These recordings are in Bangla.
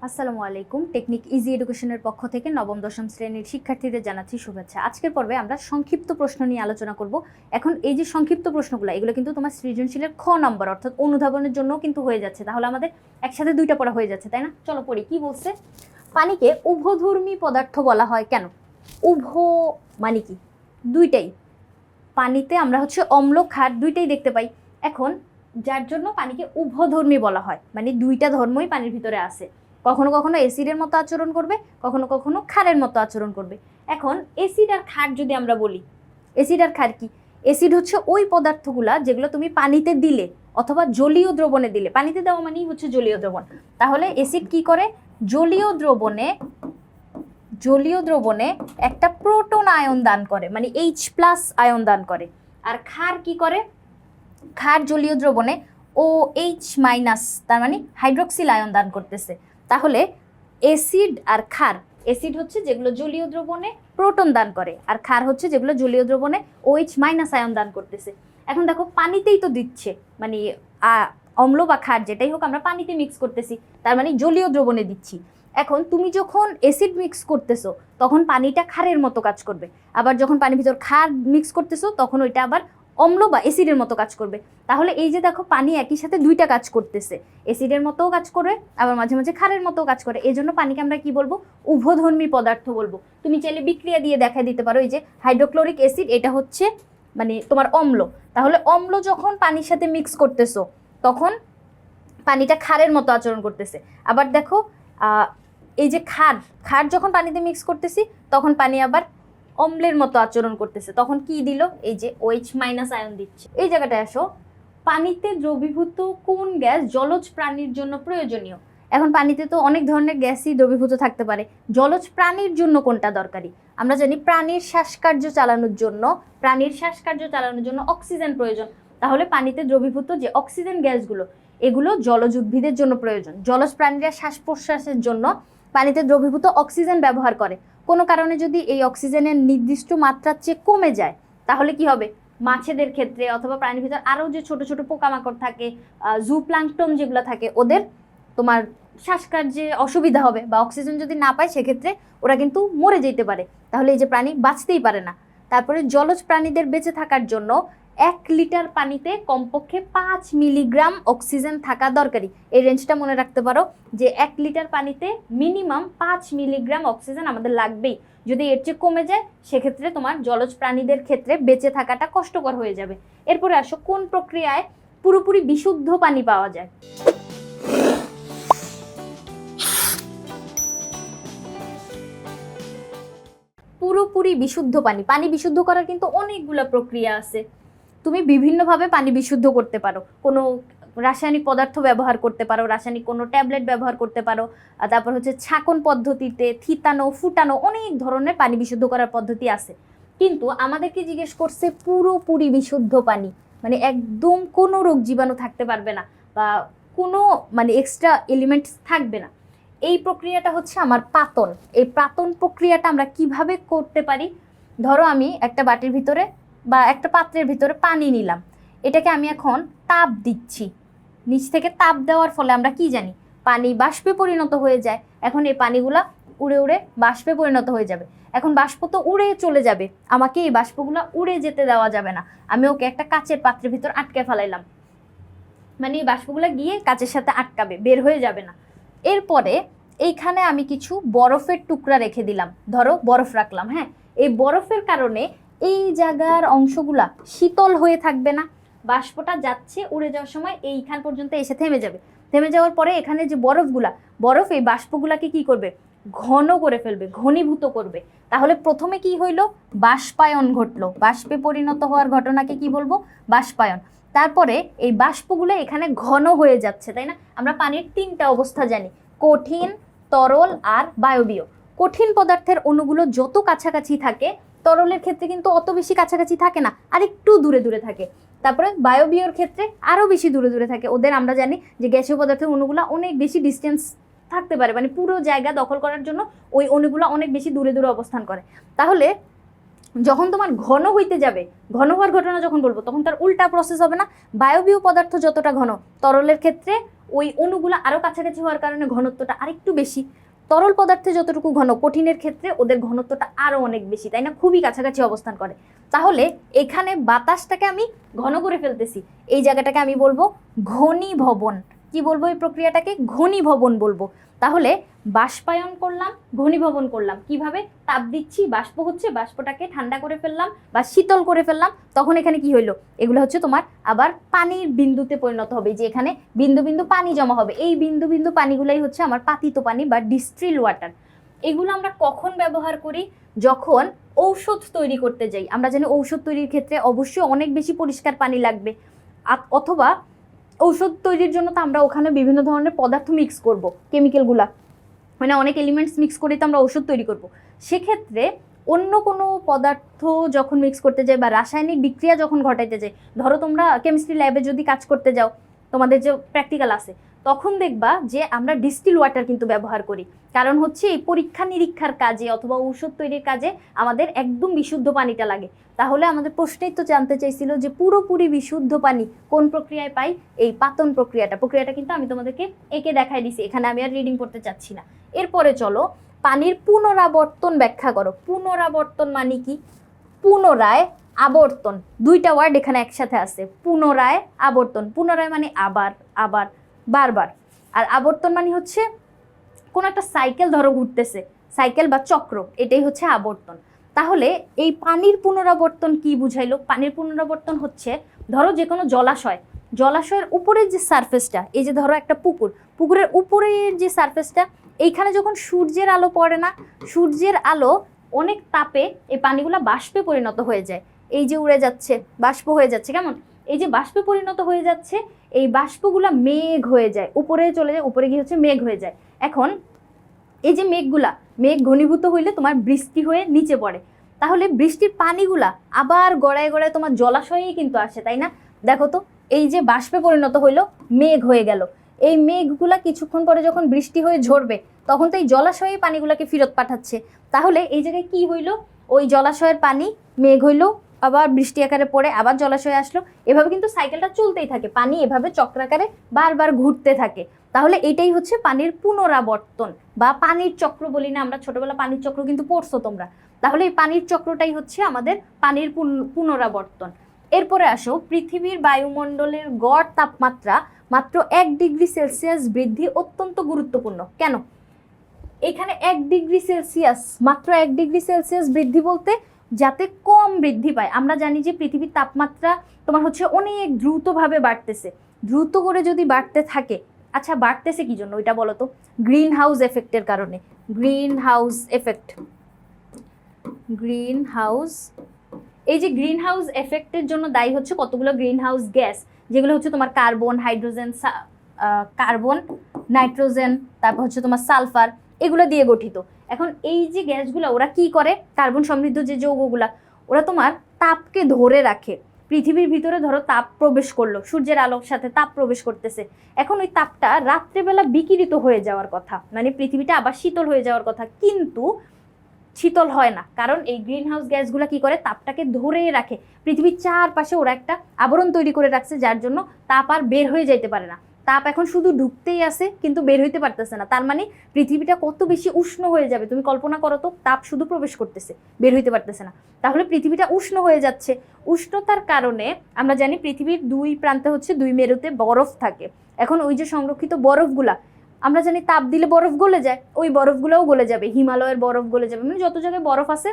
আসসালামু আলাইকুম। টেকনিক ইজি এডুকেশনের পক্ষ থেকে নবম দশম শ্রেণীর শিক্ষার্থীদের জানাচ্ছি শুভেচ্ছা। আজকের পর্বে আমরা সংক্ষিপ্ত প্রশ্ন নিয়ে আলোচনা করব। এখন এই যে সংক্ষিপ্ত প্রশ্নগুলো, এগুলো কিন্তু তোমার সৃজনশীলের খ নম্বর অর্থাৎ অনুধাবনের জন্য কিন্তু হয়ে যাচ্ছে। তাহলে আমাদের একসাথে দুইটা পড়া হয়ে যাচ্ছে, তাই না? চলো পড়ি। কি বলছে? পানিকে উভধর্মী পদার্থ বলা হয় কেন? উভ মানে কি? দুইটাই। পানিতে আমরা অম্ল ক্ষার দুইটাই দেখতে পাই। এখন যার জন্য পানিকে উভধর্মী বলা হয়, মানে দুইটা ধর্মই পানির ভিতরে আছে। কখনো কখনো অ্যাসিডের মতো আচরণ করবে, কখনো কখনো ক্ষারের মতো আচরণ করবে। এখন অ্যাসিড আর ক্ষার যদি আমরা বলি, অ্যাসিড আর ক্ষার কি? অ্যাসিড হচ্ছে ওই পদার্থগুলা যেগুলো তুমি পানিতে দিলে অথবা জলীয় দ্রবণে দিলে, পানিতে দেওয়া মানেই হচ্ছে জলীয় দ্রবণ। তাহলে অ্যাসিড কি করে? জলীয় দ্রবণে একটা প্রোটন আয়ন দান করে, মানে H+ আয়ন দান করে। আর ক্ষার কি করে? ক্ষার জলীয় দ্রবণে OH-, তার মানে হাইড্রক্সিল আয়ন দান করতেছে। তাহলে অ্যাসিড আর ক্ষার, অ্যাসিড হচ্ছে যেগুলো জলীয় দ্রবণে প্রোটন দান করে, আর ক্ষার হচ্ছে যেগুলো জলীয় দ্রবণে OH- আয়ন দান করতেছে। এখন দেখো পানিতেই তো দিচ্ছে, মানে অম্ল বা ক্ষার যেটাই হোক আমরা পানিতে মিক্স করতেছি, তার মানে জলীয় দ্রবণে দিচ্ছি। এখন তুমি যখন অ্যাসিড মিক্স করতেছো তখন পানিটা ক্ষারের মতো কাজ করবে, আবার যখন পানির ভিতর ক্ষার মিক্স করতেছো তখন ওইটা আবার অম্ল বা অ্যাসিডের মতো কাজ করবে। তাহলে এই যে দেখো পানি একই সাথে দুইটা কাজ করতেছে, অ্যাসিডের মতোও কাজ করে আবার মাঝে মাঝে ক্ষারের মতোও কাজ করে। এই জন্য পানিকে আমরা কি বলবো? উভধর্মী পদার্থ বলবো। তুমি চাইলে বিক্রিয়া দিয়ে দেখাই দিতে পারো, এই যে হাইড্রোক্লোরিক অ্যাসিড, এটা হচ্ছে মানে তোমার অম্ল। তাহলে অম্ল যখন পানির সাথে মিক্স করতেছো তখন পানিটা ক্ষারের মতো আচরণ করতেছে। আবার দেখো এই যে ক্ষার যখন পানিতে মিক্স করতেছি তখন পানি আবার অম্লের মতো আচরণ করতেছে। তখন কি দিল? এই যে OH- আয়ন দিচ্ছে। এই জায়গাটায় আসো, পানিতে দ্রবীভূত কোন গ্যাস জলজ প্রাণীর জন্য প্রয়োজনীয়? এখন পানিতে তো অনেক ধরনের গ্যাসই দ্রবীভূত থাকতে পারে, জলজ প্রাণীর জন্য কোনটা দরকারি? আমরা জানি প্রাণীর শ্বাসকার্য চালানোর জন্য অক্সিজেন প্রয়োজন। তাহলে পানিতে দ্রবীভূত যে অক্সিজেন গ্যাসগুলো, এগুলো জলজ উদ্ভিদের জন্য প্রয়োজন। জলজ প্রাণীরা শ্বাস প্রশ্বাসের জন্য পানিতে দ্রবীভূত অক্সিজেন ব্যবহার করে। কোনো কারণে যদি এই অক্সিজেনের নির্দিষ্ট মাত্রার চেয়ে কমে যায় তাহলে কি হবে? মাছেদের ক্ষেত্রে অথবা প্রাণীর ভিতর আরও যে ছোট ছোট পোকামাকড় থাকে, জুপ্লাঙ্কটন যেগুলো থাকে, ওদের তোমার শ্বাসকার্যে অসুবিধা হবে, বা অক্সিজেন যদি না পায় সেক্ষেত্রে ওরা কিন্তু মরে যেতে পারে। তাহলে এই যে প্রাণী বাঁচতেই পারে না। তারপরে জলজ প্রাণীদের বেঁচে থাকার জন্য 1 লিটার পানিতে কমপক্ষে 5 মিলিগ্রাম অক্সিজেন থাকা দরকারি। এই রেঞ্জটা মনে রাখতে পারো যে 1 লিটার পানিতে মিনিমাম 5 মিলিগ্রাম অক্সিজেন আমাদের লাগবেই। যদি এর চেয়ে কমে যায় সেক্ষেত্রে তোমার জলজ প্রাণীদের ক্ষেত্রে বেঁচে থাকাটা কষ্টকর হয়ে যাবে। এরপরে আসো, কোন প্রক্রিয়ায় পুরোপুরি বিশুদ্ধ পানি পাওয়া যায়? পুরোপুরি বিশুদ্ধ পানি বিশুদ্ধ করার কিন্তু অনেকগুলো প্রক্রিয়া আছে। তুমি বিভিন্নভাবে পানি বিশুদ্ধ করতে পারো। কোনো রাসায়নিক পদার্থ ব্যবহার করতে পারো, রাসায়নিক কোনো ট্যাবলেট ব্যবহার করতে পারো, তারপর ছাঁকন পদ্ধতিতে, থিতানো, ফুটানো, অনেক ধরনের পানি বিশুদ্ধ করার পদ্ধতি আছে। কিন্তু আমাদেরকে জিজ্ঞেস করছে পুরোপুরি বিশুদ্ধ পানি, মানে একদম কোনো রোগ জীবাণু থাকতে পারবে না বা কোনো মানে এক্সট্রা এলিমেন্টস থাকবে না। এই প্রক্রিয়াটা হচ্ছে আমার পাতন। এই পাতন প্রক্রিয়াটা আমরা কিভাবে করতে পারি? ধরো আমি একটা বাটির ভিতরে বা একটা পাত্রের ভিতরে পানি নিলাম, এটাকে আমি এখন তাপ দিচ্ছি। নিচ থেকে তাপ দেওয়ার ফলে আমরা কি জানি? পানি বাষ্পে পরিণত হয়ে যায়। এখন এই পানিগুলা উড়ে উড়ে বাষ্পে পরিণত হয়ে যাবে। এখন বাষ্প তো উড়ে চলে যাবে, আমাকে এই বাষ্পগুলা উড়ে যেতে দেওয়া যাবে না। আমি ওকে একটা কাচের পাত্রের ভিতর আটকে ফেলাইলাম, মানে এই বাষ্পগুলা গিয়ে কাচের সাথে আটকাবে, বের হয়ে যাবে না। এরপরে এইখানে আমি কিছু বরফের টুকরা রেখে দিলাম, ধরো বরফ রাখলাম। হ্যাঁ, এই বরফের কারণে এই জায়গার অংশগুলা শীতল হয়ে থাকবে না, বাষ্পটা যাচ্ছে উড়ে যাওয়ার সময় এইখান পর্যন্ত এসে থেমে যাবে। থেমে যাওয়ার পরে এখানে যে বরফ এই বাষ্পগুলাকে কি করবে? ঘন করে ফেলবে, ঘনীভূত করবে। তাহলে প্রথমে কি হইলো? বাষ্পায়ন ঘটলো। বাষ্পে পরিণত হওয়ার ঘটনাকে কি বলবো? বাষ্পায়ন। তারপরে এই বাষ্পগুলো এখানে ঘন হয়ে যাচ্ছে, তাই না? আমরা পানির 3টা অবস্থা জানি, কঠিন, তরল আর বায়বীয়। কঠিন পদার্থের অণুগুলো যত কাছাকাছি থাকে, তরলের ক্ষেত্রে কিন্তু অত বেশি কাছাকাছি থাকে না, আর একটু দূরে দূরে থাকে। তারপরে বায়বীয়র ক্ষেত্রে আরও বেশি দূরে দূরে থাকে। ওদের আমরা জানি যে গ্যাসীয় পদার্থের অণুগুলো অনেক বেশি ডিস্টেন্স থাকতে পারে, মানে পুরো জায়গা দখল করার জন্য ওই অণুগুলো অনেক বেশি দূরে দূরে অবস্থান করে। তাহলে যখন তোমার ঘন হইতে যাবে, ঘন হওয়ার ঘটনা যখন বলবো তখন তার উল্টা প্রসেস হবে না? বায়বীয় পদার্থ যতটা ঘন, তরলের ক্ষেত্রে ওই অণুগুলো আরও কাছাকাছি হওয়ার কারণে ঘনত্বটা আরেকটু বেশি। তরল পদার্থে যতটুকু ঘন, কঠিনের ক্ষেত্রে ওদের ঘনত্বটা আরও অনেক বেশি, তাই না? খুবই কাছাকাছি অবস্থান করে। তাহলে এখানে বাতাসটাকে আমি ঘন করে ফেলতেছি, এই জায়গাটাকে আমি বলবো ঘনীভবন। কি বলবো এই প্রক্রিয়াটাকে? ঘনীভবন বলবো। তাহলে বাষ্পায়ন করলাম, ঘনীভবন করলাম, কিভাবে? তাপ দিচ্ছি, বাষ্প হচ্ছে, বাষ্পটাকে ঠান্ডা করে ফেললাম বা শীতল করে ফেললাম, তখন এখানে কি হইলো? এগুলো হচ্ছে তোমার আবার পানির বিন্দুতে পরিণত হবে, যে এখানে বিন্দু বিন্দু পানি জমা হবে। এই বিন্দু বিন্দু পানিগুলাই হচ্ছে আমার পাতিত পানি বা ডিস্টিল ওয়াটার। এগুলো আমরা কখন ব্যবহার করি? যখন ঔষধ তৈরি করতে যাই। আমরা জানি ঔষধ তৈরির ক্ষেত্রে অবশ্যই অনেক বেশি পরিষ্কার পানি লাগবে, অথবা ঔষধ তৈরির জন্য তো আমরা ওখানে বিভিন্ন ধরনের পদার্থ মিক্স করব, কেমিক্যালগুলা মানে অনেক এলিমেন্টস মিক্স করে তো আমরা ওষুধ তৈরি করব। সেক্ষেত্রে অন্য কোনো পদার্থ যখন মিক্স করতে যাই বা রাসায়নিক বিক্রিয়া যখন ঘটাইতে যাই, ধরো তোমরা কেমিস্ট্রি ল্যাবে যদি কাজ করতে যাও, তোমাদের যে প্র্যাকটিক্যাল আছে, তখন দেখবা যে আমরা ডিস্টিল ওয়াটার কিন্তু ব্যবহার করি। কারণ হচ্ছে এই পরীক্ষা নিরীক্ষার কাজে অথবা ঔষধ তৈরির কাজে আমাদের একদম বিশুদ্ধ পানিটা লাগে। তাহলে আমাদের প্রশ্নেই তো জানতে চাইছিল যে পুরোপুরি বিশুদ্ধ পানি কোন প্রক্রিয়ায় পাই? এই পাতন প্রক্রিয়াটা কিন্তু আমি তোমাদেরকে এঁকে দেখাই দিছি, এখানে আমি আর রিডিং করতে চাচ্ছি না। এরপরে চলো পানির পুনরাবর্তন ব্যাখ্যা করো। পুনরাবর্তন মানে কি? পুনরায়, আবর্তন, দুইটা ওয়ার্ড এখানে একসাথে আছে। পুনরায়, আবর্তন। পুনরায় মানে আবার, আবার, বারবার। আর আবর্তন মানে হচ্ছে কোনো একটা সাইকেল ধরো ঘুরতেছে, সাইকেল বা চক্র, এটাই হচ্ছে আবর্তন। তাহলে এই পানির পুনরাবর্তন কি বুঝাইলো? পানির পুনরাবর্তন হচ্ছে ধরো যে কোনো জলাশয়ের উপরের যে সারফেসটা, এই যে ধরো একটা পুকুরের উপরের যে সারফেসটা, এইখানে যখন সূর্যের আলো পড়ে না, সূর্যের আলো অনেক তাপে এই পানিগুলো বাষ্পে পরিণত হয়ে যায়। এই যে উড়ে যাচ্ছে, বাষ্প হয়ে যাচ্ছে, কেমন? এই যে বাষ্পে পরিণত হয়ে যাচ্ছে, এই বাষ্পগুলা মেঘ হয়ে যায়, উপরে চলে যায়, উপরে গিয়ে হচ্ছে মেঘ হয়ে যায়। এখন এই যে মেঘ ঘনীভূত হইলে তোমার বৃষ্টি হয়ে নিচে পড়ে। তাহলে বৃষ্টির পানিগুলা আবার গড়ায় গড়ায় তোমার জলাশয়েই কিন্তু আসে, তাই না? দেখো তো, এই যে বাষ্পে পরিণত হইলো, মেঘ হয়ে গেল, এই মেঘগুলা কিছুক্ষণ পরে যখন বৃষ্টি হয়ে ঝরবে, তখন তো এই জলাশয়ে পানিগুলাকে ফেরত পাঠাচ্ছে। তাহলে এই জায়গায় কি হইলো? ওই জলাশয়ের পানি মেঘ হইলো, আবার বৃষ্টি আকারে পড়ে আবার জলাশয়ে আসলো, এভাবে কিন্তু সাইকেলটা চলতেই থাকে, পানি এভাবে চক্রাকারে বারবার ঘুরতে থাকে। তাহলে এটাই হচ্ছে পানির পুনরাবর্তন বা পানির চক্র বলি না আমরা, ছোটবেলা পানির চক্র কিন্তু পড়ছো তোমরা। তাহলে এই পানির চক্রটাই হচ্ছে আমাদের পানির পুনরাবর্তন। এরপরে আসো, পৃথিবীর বায়ুমণ্ডলের গড় তাপমাত্রা মাত্র 1 ডিগ্রি সেলসিয়াস বৃদ্ধি অত্যন্ত গুরুত্বপূর্ণ। কেন? এখানে 1 ডিগ্রি সেলসিয়াস, মাত্র 1 ডিগ্রি সেলসিয়াস বৃদ্ধি বলতে যাতে কম বৃদ্ধি পায়। আমরা জানি যে পৃথিবীর তাপমাত্রা তোমার হচ্ছে অনেক দ্রুতভাবে বাড়তেছে, দ্রুত করে যদি বাড়তে থাকে, আচ্ছা বাড়তেছে কি জন্য ওইটা বলো তো? গ্রিন হাউস এফেক্টের কারণে। Green house effect, green house, এই যে গ্রিন হাউস এফেক্টের জন্য দায়ী হচ্ছে কতগুলো গ্রিন হাউস গ্যাস, যেগুলো হচ্ছে তোমার কার্বন, হাইড্রোজেন, কার্বন, নাইট্রোজেন, তারপর হচ্ছে তোমার সালফার, এগুলো দিয়ে গঠিত। এখন এই যে গ্যাসগুলো ওরা কি করে? কার্বন সমৃদ্ধ যে যৌগগুলা, ওরা তোমার তাপকে ধরে রাখে। পৃথিবীর ভিতরে ধরো তাপ প্রবেশ করলো, সূর্যের আলোর সাথে তাপ প্রবেশ করতেছে, এখন ওই তাপটা রাত্রেবেলা বিকিরিত হয়ে যাওয়ার কথা, মানে পৃথিবীটা আবার শীতল হয়ে যাওয়ার কথা, কিন্তু শীতল হয় না। কারণ এই গ্রিন হাউস গ্যাসগুলো কি করে? তাপটাকে ধরে রাখে। পৃথিবীর চারপাশে ওরা একটা আবরণ তৈরি করে রাখছে, যার জন্য তাপ আর বের হয়ে যাইতে পারে না। তাপ এখন শুধু ঢুকতেই আছে কিন্তু বের হইতে পারতেছে না। তার মানে পৃথিবীটা কত বেশি উষ্ণ হয়ে যাবে তুমি কল্পনা করো তো। তাপ শুধু প্রবেশ করতেছে, বের হইতে পারতেছে না। তাহলে পৃথিবীটা উষ্ণ হয়ে যাচ্ছে। উষ্ণতার কারণে আমরা জানি পৃথিবীর দুই প্রান্তে হচ্ছে দুই মেরুতে বরফ থাকে। এখন ওই যে সংরক্ষিত বরফগুলা, আমরা জানি তাপ দিলে বরফ গলে যায়, ওই বরফগুলোও গলে যাবে, হিমালয়ের বরফ গলে যাবে, মানে যত জায়গায় বরফ আছে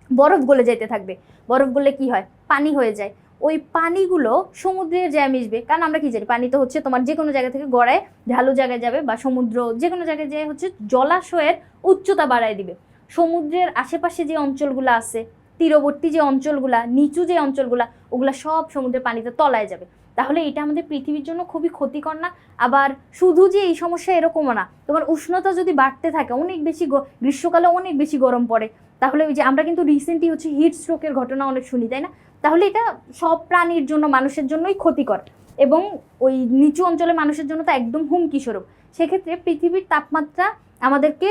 বরফ গলে যেতে থাকবে। বরফ গলে কি হয়? পানি হয়ে যায়। ওই পানিগুলো সমুদ্রে যায় মিশবে, কারণ আমরা কি জানি পানি তো হচ্ছে তোমার যে কোনো জায়গা থেকে গড়ায় ঢালু জায়গায় যাবে, বা সমুদ্র যে কোনো জায়গায় যায় হচ্ছে জলাশয়ের উচ্চতা বাড়ায় দিবে। সমুদ্রের আশেপাশে যে অঞ্চলগুলো আছে, তীরবর্তী যে অঞ্চলগুলা, নিচু যে অঞ্চলগুলা, ওগুলা সব সমুদ্রের পানিতে তলায় যাবে। তাহলে এটা আমাদের পৃথিবীর জন্য খুবই ক্ষতিকর না? আবার শুধু যে এই সমস্যা এরকমও না, তোমার উষ্ণতা যদি বাড়তে থাকে, অনেক বেশি গ্রীষ্মকালে অনেক বেশি গরম পড়ে, তাহলে ওই যে আমরা কিন্তু রিসেন্টলি হচ্ছে হিট স্ট্রোকের ঘটনা অনেক শুনি, তাই না? তাহলে এটা সব প্রাণীর জন্য, মানুষের জন্যই ক্ষতিকর, এবং ওই নিচু অঞ্চলের মানুষের জন্য তো একদম হুমকি স্বরূপ। সেক্ষেত্রে পৃথিবীর তাপমাত্রা আমাদেরকে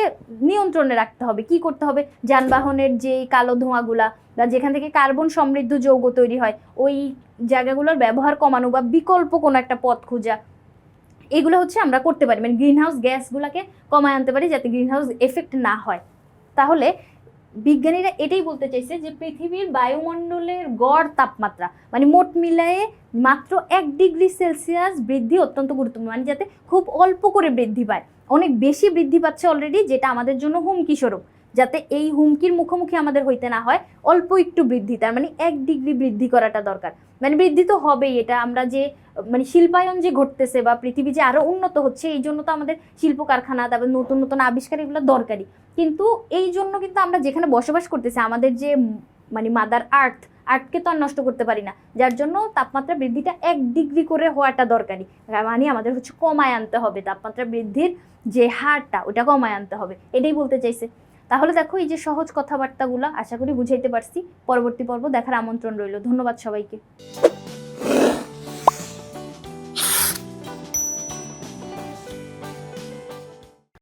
নিয়ন্ত্রণে রাখতে হবে। কি করতে হবে? যানবাহনের যে কালো ধোঁয়াগুলা বা যেখান থেকে কার্বন সমৃদ্ধ যৌগ তৈরি হয়, ওই জায়গাগুলোর ব্যবহার কমানো বা বিকল্প কোনো একটা পথ খোঁজা, এগুলো হচ্ছে আমরা করতে পারি, মানে গ্রিন হাউস গ্যাসগুলোকে কমায় আনতে পারি যাতে গ্রিন হাউস এফেক্ট না হয়। তাহলে বিজ্ঞানীরা এটাই বলতে চাইছে যে পৃথিবীর বায়ুমণ্ডলের গড় তাপমাত্রা মানে মোট মিলায়ে মাত্র 1 ডিগ্রি সেলসিয়াস বৃদ্ধি অত্যন্ত গুরুত্বপূর্ণ, মানে যাতে খুব অল্প করে বৃদ্ধি পায়, অনেক বেশি বৃদ্ধি পাচ্ছে অলরেডি, যেটা আমাদের জন্য হুমকি স্বরূপ। যাতে এই হুমকির মুখোমুখি আমাদের হইতে না হয়, অল্প একটু বৃদ্ধি, তার মানে 1 ডিগ্রি বৃদ্ধি করাটা দরকার। মানে বৃদ্ধি তো হবেই, এটা আমরা যে মানে শিল্পায়ন যে ঘটতেছে বা পৃথিবী যে আরো উন্নত হচ্ছে, এই জন্য তো আমাদের শিল্প কারখানা, তারপর নতুন নতুন আবিষ্কার এগুলো দরকারি। কিন্তু এই জন্য কিন্তু আমরা যেখানে বসবাস করতেছি, আমাদের যে মানে মাদার আর্থকে তো আর নষ্ট করতে পারি না, যার জন্য তাপমাত্রা বৃদ্ধিটা 1 ডিগ্রি করে হওয়াটা দরকারি। মানে আমাদের হচ্ছে কমায় আনতে হবে, তাপমাত্রা বৃদ্ধির যে হারটা ওটা কমায় আনতে হবে, এটাই বলতে চাইছে। তাহলে দেখো এই যে সহজ কথাবার্তাগুলো আশা করি বুঝাইতে পারছি। পরবর্তী পর্ব দেখার আমন্ত্রণ রইল। ধন্যবাদ সবাইকে।